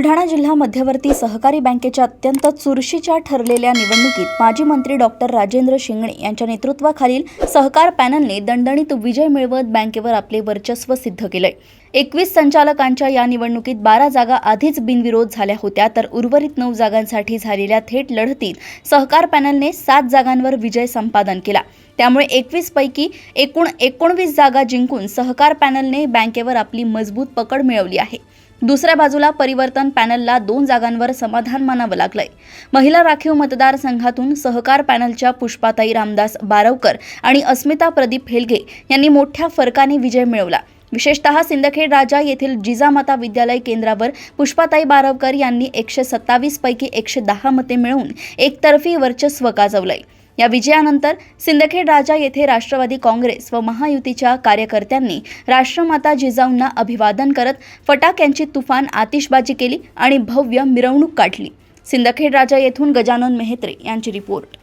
बुलढाणा जिल्हा मध्यवर्ती सहकारी बँकेच्या अत्यंत चुरशीच्या ठरलेल्या निवडणुकीत माजी मंत्री डॉक्टर राजेंद्र शिंगणे यांच्या नेतृत्वाखालील सहकार पॅनलने दणदणीत विजय मिळवत बँकेवर आपले वर्चस्व सिद्ध केले। 21 संचालकांच्या या निवडणुकीत 12 जागा आधीच बिनविरोध झाल्या होत्या, तर उर्वरित 9 जागांसाठी झालेल्या थेट लढतीत सहकार पॅनलने 7 जागांवर विजय संपादन केला। त्यामुळे 21 पैकी एकूण 19 जागा जिंकून सहकार पॅनलने बँकेवर आपली मजबूत पकड मिळवली आहे। दुसऱ्या बाजूला परिवर्तन पॅनलला 2 जागांवर समाधान मानावं लागलंय। महिला राखीव मतदारसंघातून सहकार पॅनलच्या पुष्पाताई रामदास बारवकर आणि अस्मिता प्रदीप हेलगे यांनी मोठ्या फरकाने विजय मिळवला। विशेषतः सिंदखेड राजा येथील जिजामाता विद्यालय केंद्रावर पुष्पाताई बारवकर यांनी 127 पैकी 110 मते मिळवून एकतर्फी वर्चस्व गाजवलंय। या विजयानंतर सिंदखेड राजा येथे राष्ट्रवादी काँग्रेस व महायुतीच्या कार्यकर्त्यांनी राष्ट्रमाता जिजाऊंना अभिवादन करत फटाक्यांची तुफान आतिषबाजी केली आणि भव्य मिरवणूक काढली। सिंदखेड राजा येथून गजानन मेहत्रे यांची रिपोर्ट।